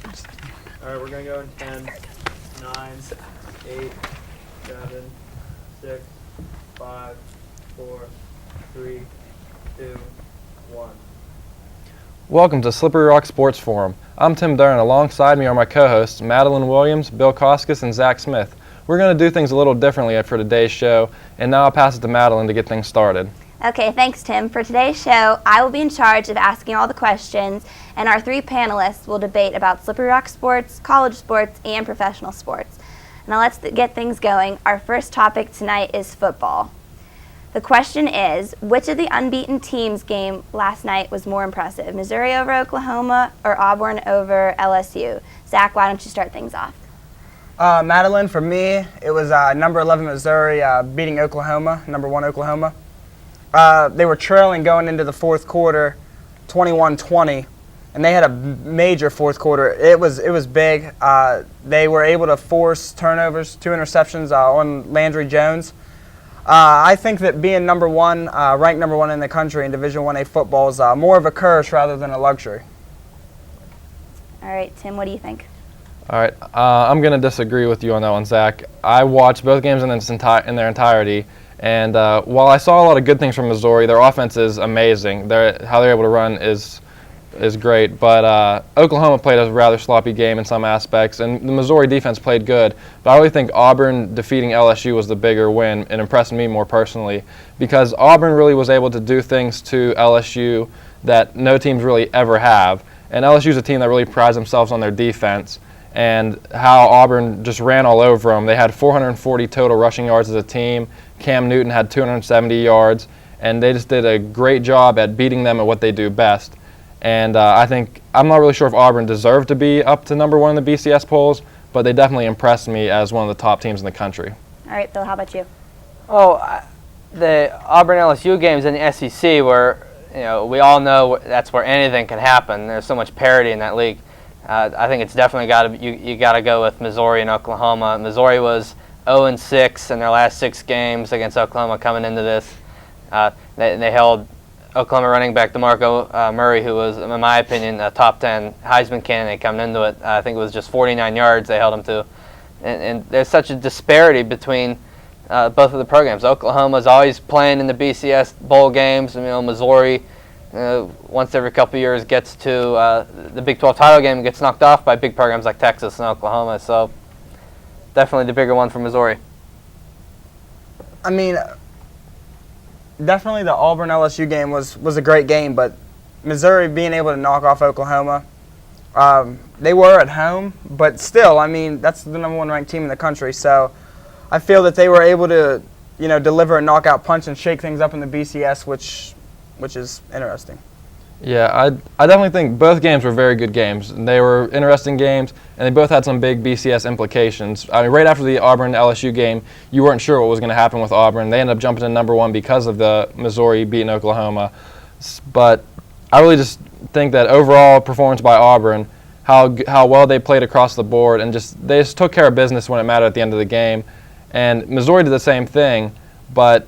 All right, we're going to go in 10, 9, 8, 7, 6, 5, 4, 3, 2, 1. Welcome to Slippery Rock Sports Forum. I'm Tim Durr, and alongside me are my co-hosts Madeline Williams, Bill Kostkas, and Zach Smith. We're going to do things a little differently for today's show, and now I'll pass it to Madeline to get things started. Okay, thanks, Tim. For today's show, I will be in charge of asking all the questions, and our three panelists will debate about Slippery Rock sports, college sports, and professional sports. Now let's get things going. Our first topic tonight is football. The question is, which of the unbeaten teams' game last night was more impressive, Missouri over Oklahoma or Auburn over LSU? Zach, why don't you start things off? Madeline, for me, it was number 11 Missouri beating Oklahoma, number 1 Oklahoma. They were trailing going into the fourth quarter, 21-20, and they had a major fourth quarter. It was big. They were able to force turnovers, 2 interceptions on Landry Jones. I think that being number 1, ranked number 1 in the country in Division 1A football is more of a curse rather than a luxury. All right, Tim, what do you think? All right, I'm going to disagree with you on that one, Zach. I watched both games in their entirety, and while I saw a lot of good things from Missouri, their offense is amazing. How they're able to run is great, but Oklahoma played a rather sloppy game in some aspects, and the Missouri defense played good. But I really think Auburn defeating LSU was the bigger win and impressed me more personally, because Auburn really was able to do things to LSU that no teams really ever have. And LSU is a team that really prides themselves on their defense, and how Auburn just ran all over them. They had 440 total rushing yards as a team. Cam Newton had 270 yards, and they just did a great job at beating them at what they do best. And I'm not really sure if Auburn deserved to be up to number 1 in the BCS polls, but they definitely impressed me as one of the top teams in the country. All right, Bill, how about you? The Auburn-LSU games in the SEC were, we all know that's where anything can happen. There's so much parity in that league. I think it's definitely you got to go with Missouri and Oklahoma. Missouri was 0-6 in their last 6 games against Oklahoma coming into this. They held Oklahoma running back DeMarco Murray, who was, in my opinion, a top 10 Heisman candidate coming into it. I think it was just 49 yards they held him to. And there's such a disparity between both of the programs. Oklahoma's always playing in the BCS bowl games. Missouri, once every couple of years, gets to the Big 12 title game and gets knocked off by big programs like Texas and Oklahoma. So definitely the bigger one for Missouri. Definitely the Auburn-LSU game was a great game, but Missouri being able to knock off Oklahoma, they were at home, but still, that's the number 1 ranked team in the country, so I feel that they were able to, deliver a knockout punch and shake things up in the BCS, which is interesting. Yeah, I definitely think both games were very good games. They were interesting games, and they both had some big BCS implications. Right after the Auburn-LSU game, you weren't sure what was going to happen with Auburn. They ended up jumping to number 1 because of the Missouri beating Oklahoma. But I really just think that overall performance by Auburn, how well they played across the board, and they just took care of business when it mattered at the end of the game. And Missouri did the same thing, but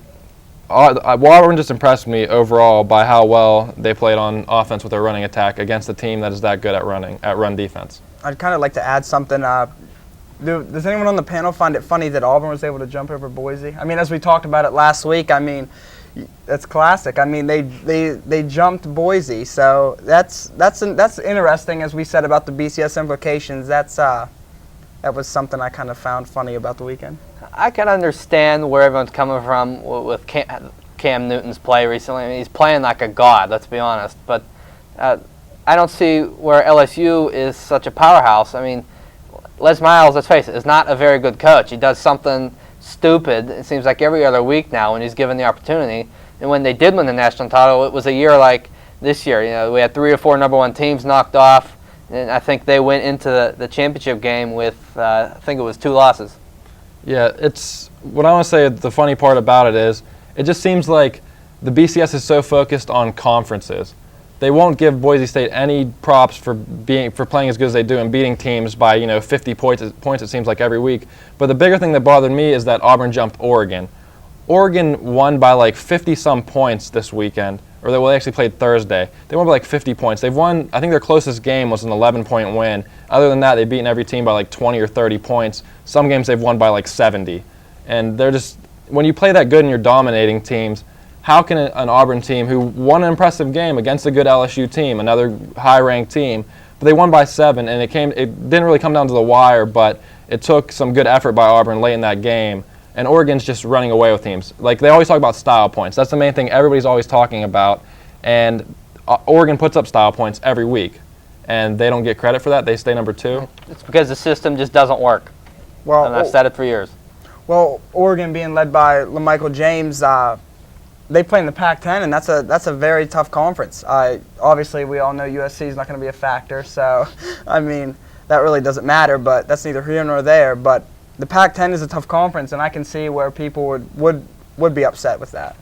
Auburn just impressed me overall by how well they played on offense with their running attack against a team that is that good at run defense. I'd kind of like to add something. Does anyone on the panel find it funny that Auburn was able to jump over Boise? As we talked about it last week, that's classic. They jumped Boise, so that's interesting. As we said about the BCS implications, that was something I kind of found funny about the weekend. I can understand where everyone's coming from with Cam Newton's play recently. He's playing like a god, let's be honest. But I don't see where LSU is such a powerhouse. Les Miles, let's face it, is not a very good coach. He does something stupid, it seems like every other week now when he's given the opportunity. And when they did win the national title, it was a year like this year. We had 3 or 4 number 1 teams knocked off, and I think they went into the championship game with, I think it was 2 losses. Yeah, what I want to say, the funny part about it is, it just seems like the BCS is so focused on conferences. They won't give Boise State any props for playing as good as they do and beating teams by 50 points it seems like every week. But the bigger thing that bothered me is that Auburn jumped Oregon. Oregon won by like 50-some points this weekend or they actually played Thursday. They won by like 50 points. They've won, I think their closest game was an 11-point win. Other than that, they've beaten every team by like 20 or 30 points. Some games they've won by like 70. And they're just, when you play that good and you're dominating teams, how can an Auburn team who won an impressive game against a good LSU team, another high-ranked team, but they won by 7, and it didn't really come down to the wire, but it took some good effort by Auburn late in that game, and Oregon's just running away with teams. Like, they always talk about style points. That's the main thing everybody's always talking about, and Oregon puts up style points every week, and they don't get credit for that. They stay number 2. It's because the system just doesn't work. Well, and I've said it for years. Well, Oregon being led by LaMichael James, they play in the Pac-10, and that's a very tough conference. Obviously, we all know USC is not going to be a factor, so I mean that really doesn't matter. But that's neither here nor there. But the Pac-10 is a tough conference, and I can see where people would be upset with that.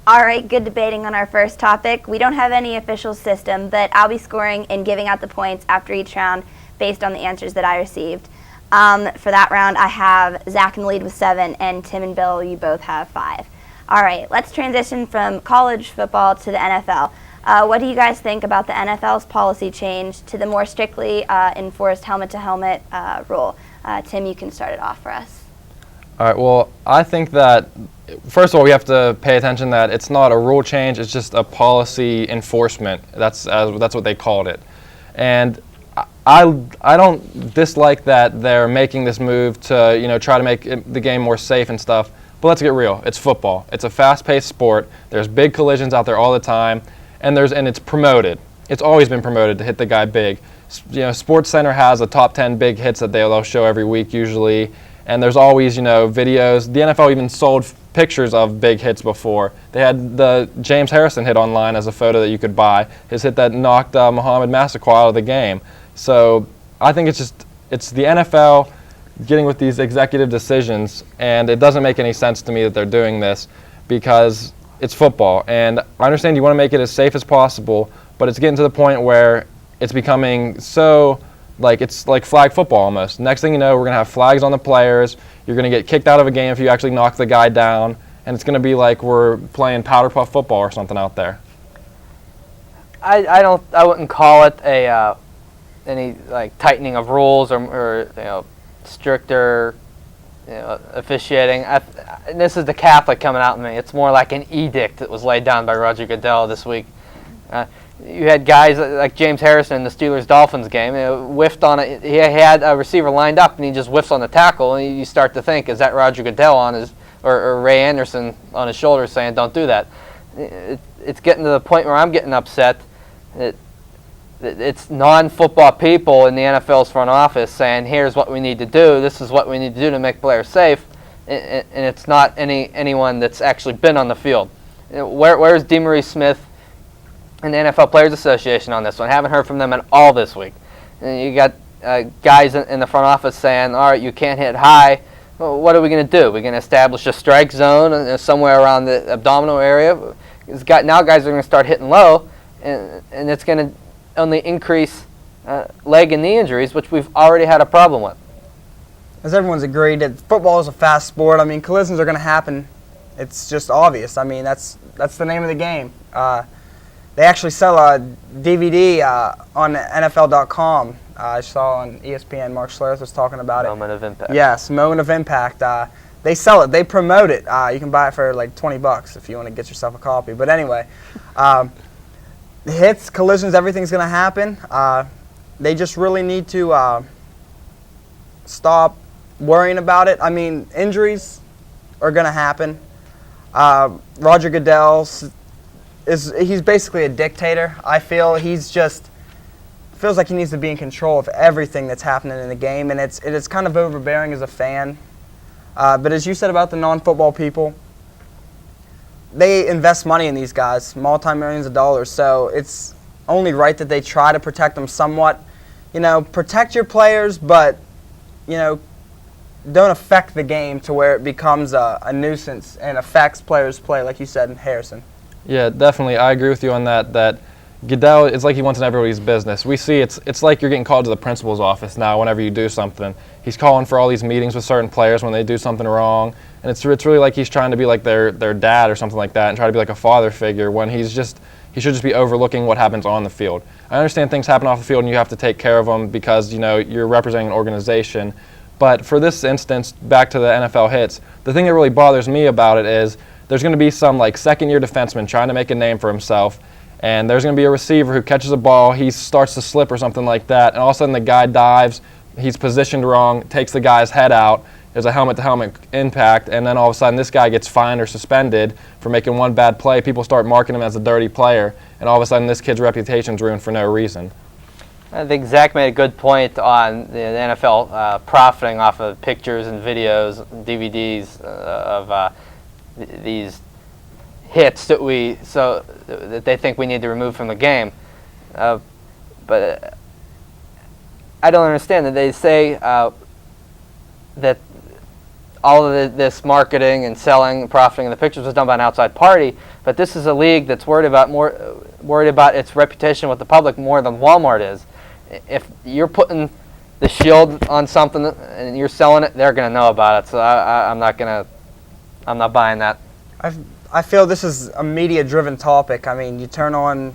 All right, good debating on our first topic. We don't have any official system, but I'll be scoring and giving out the points after each round based on the answers that I received. For that round, I have Zach in the lead with 7, and Tim and Bill, you both have 5. All right, let's transition from college football to the NFL. What do you guys think about the NFL's policy change to the more strictly enforced helmet-to-helmet rule? Tim, you can start it off for us. All right, well, I think that, first of all, we have to pay attention that it's not a rule change, it's just a policy enforcement. That's what they called it. And I don't dislike that they're making this move to, try to make the game more safe and stuff. But let's get real. It's football. It's a fast-paced sport. There's big collisions out there all the time, and it's promoted. It's always been promoted to hit the guy big. Sports Center has a top 10 big hits that they'll show every week usually, and there's always videos. The NFL even sold pictures of big hits before. They had the James Harrison hit online as a photo that you could buy. His hit that knocked Mohamed Massaquoi out of the game. So I think it's the NFL getting with these executive decisions, and it doesn't make any sense to me that they're doing this because it's football. And I understand you want to make it as safe as possible, but it's getting to the point where it's becoming so, it's like flag football almost. Next thing you know, we're going to have flags on the players. You're going to get kicked out of a game if you actually knock the guy down, and it's going to be like we're playing powder puff football or something out there. I wouldn't call it any tightening of rules or stricter officiating. This is the Catholic coming out in me. It's more like an edict that was laid down by Roger Goodell this week. You had guys like James Harrison in the Steelers-Dolphins game. Whiffed on it. He had a receiver lined up, and he just whiffs on the tackle. And you start to think, is that Roger Goodell on his or Ray Anderson on his shoulders saying, "Don't do that"? It's getting to the point where I'm getting upset. It's non-football people in the NFL's front office saying, here's what we need to do, this is what we need to do to make players safe, and it's not anyone that's actually been on the field. Where's DeMaurice Smith and the NFL Players Association on this one? I haven't heard from them at all this week. And you got guys in the front office saying, all right, you can't hit high. Well, what are we going to do? We're going to establish a strike zone somewhere around the abdominal area? Now guys are going to start hitting low, and it's going to only increase leg and knee injuries, which we've already had a problem with. As everyone's agreed, that football is a fast sport. I mean, collisions are going to happen. It's just obvious. I mean, that's the name of the game. They actually sell a DVD on NFL.com. I saw on ESPN, Mark Schlereth was talking about it. Moment of impact. Yes, Moment of Impact. They sell it. They promote it. You can buy it for like $20 if you want to get yourself a copy. But anyway, hits, collisions, everything's going to happen. They just really need to stop worrying about it. I mean, injuries are going to happen. Roger Goodell he's basically a dictator. I feel feels like he needs to be in control of everything that's happening in the game, and it's kind of overbearing as a fan. But as you said about the non-football people, they invest money in these guys, multi-millions of dollars, so it's only right that they try to protect them somewhat. Protect your players, but, don't affect the game to where it becomes a nuisance and affects players' play, like you said, Harrison. Yeah, definitely. I agree with you on that, Goodell, it's like he wants in everybody's business. We see it's like you're getting called to the principal's office now whenever you do something. He's calling for all these meetings with certain players when they do something wrong, and it's really like he's trying to be like their dad or something like that and try to be like a father figure when he should just be overlooking what happens on the field. I understand things happen off the field and you have to take care of them because you're representing an organization. But for this instance, back to the NFL hits, the thing that really bothers me about it is there's going to be some like second-year defenseman trying to make a name for himself, and there's going to be a receiver who catches a ball, he starts to slip or something like that, and all of a sudden the guy dives, he's positioned wrong, takes the guy's head out, there's a helmet-to-helmet impact, and then all of a sudden this guy gets fined or suspended for making one bad play. People start marking him as a dirty player, and all of a sudden this kid's reputation's ruined for no reason. I think Zach made a good point on the NFL profiting off of pictures and videos, and DVDs of these hits that that they think we need to remove from the game. But I don't understand that they say that all of this marketing and selling and profiting of the pictures was done by an outside party, but this is a league that's worried about its reputation with the public more than Walmart is. If you're putting the shield on something and you're selling it, they're going to know about it. So I'm not buying that. I feel this is a media-driven topic. I mean, you turn on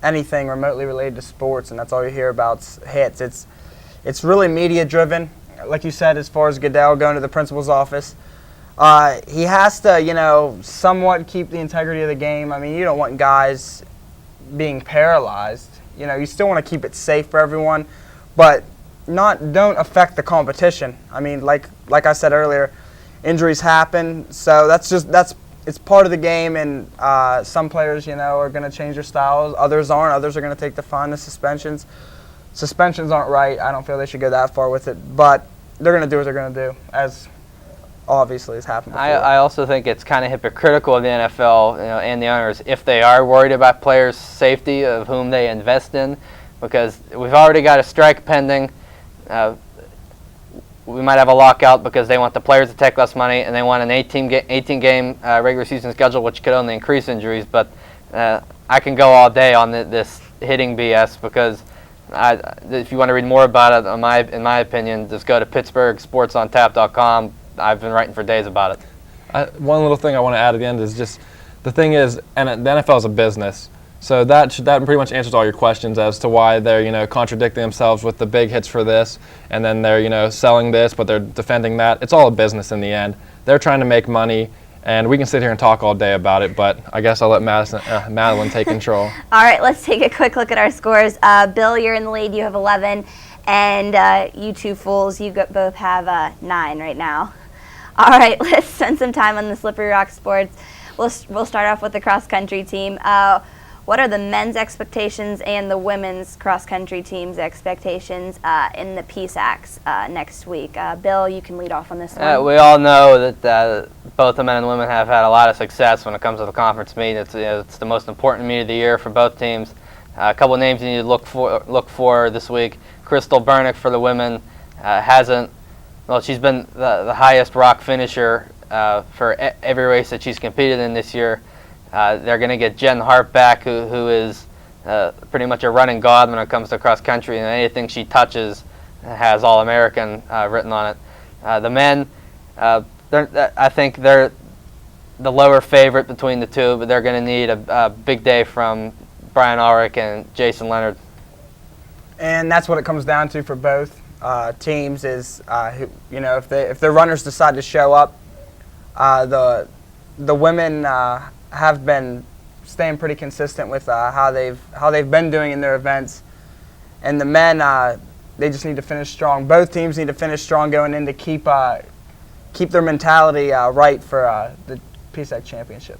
anything remotely related to sports, and that's all you hear about hits. It's really media-driven. Like you said, as far as Goodell going to the principal's office, he has to, somewhat keep the integrity of the game. I mean, you don't want guys being paralyzed. You still want to keep it safe for everyone, but don't affect the competition. I mean, like I said earlier, injuries happen, so it's part of the game, and some players, are going to change their styles. Others aren't. Others are going to take the fine, the suspensions. Suspensions aren't right. I don't feel they should go that far with it, but they're going to do what they're going to do, as obviously has happened before. I also think it's kind of hypocritical of the NFL and the owners if they are worried about players' safety of whom they invest in, because we've already got a strike pending. We might have a lockout because they want the players to take less money, and they want an 18-game regular season schedule, which could only increase injuries. But I can go all day on this hitting BS because if you want to read more about it, in my opinion, just go to PittsburghSportsOnTap.com. I've been writing for days about it. One little thing I want to add at the end is just the thing is, and the NFL is a business. So that pretty much answers all your questions as to why they're contradicting themselves with the big hits for this, and then they're selling this, but they're defending that. It's all a business in the end. They're trying to make money, and we can sit here and talk all day about it. But I guess I'll let Madeline take control. All right, let's take a quick look at our scores. Bill, you're in the lead. You have 11, and you two fools, you both have 9 right now. All right, let's spend some time on the Slippery Rock Sports. We'll start off with the cross country team. What are the men's expectations and the women's cross-country team's expectations in the PSACs next week? Bill, you can lead off on this one. We all know that both the men and women have had a lot of success when it comes to the conference meet. It's the most important meet of the year for both teams. A couple of names you need to look for this week. Crystal Bernick for the women she's been the highest rock finisher for every race that she's competed in this year. They're going to get Jen Hart back, who is pretty much a running god when it comes to cross country, and anything she touches has All-American written on it. The men, I think they're the lower favorite between the two, but they're going to need a big day from Brian Ulrich and Jason Leonard. And that's what it comes down to for both teams is, if their runners decide to show up, the women have been staying pretty consistent with how they've been doing in their events, and the men they just need to finish strong. Both teams need to finish strong going in to keep their mentality right for the PSAC championship.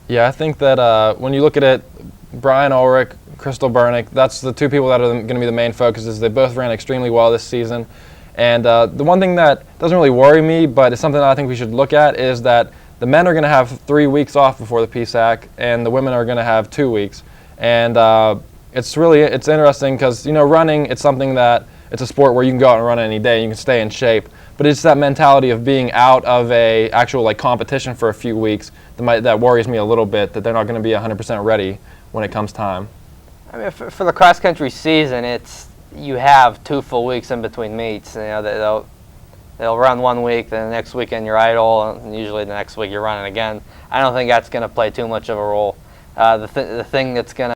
Yeah, I think that when you look at it, Brian Ulrich, Crystal Bernick, that's the two people that are going to be the main focuses. They both ran extremely well this season, and the one thing that doesn't really worry me, but it's something that I think we should look at, is that the men are going to have 3 weeks off before the PSAC, and the women are going to have 2 weeks. And it's interesting because, running, it's something that it's a sport where you can go out and run any day, and you can stay in shape. But it's that mentality of being out of a actual competition for a few weeks that worries me a little bit, that they're not going to be 100% ready when it comes time. I mean, for the cross country season, you have 2 full weeks in between meets. You know, they'll run 1 week, then the next weekend you're idle, and usually the next week you're running again. I don't think that's going to play too much of a role. The thing that's going to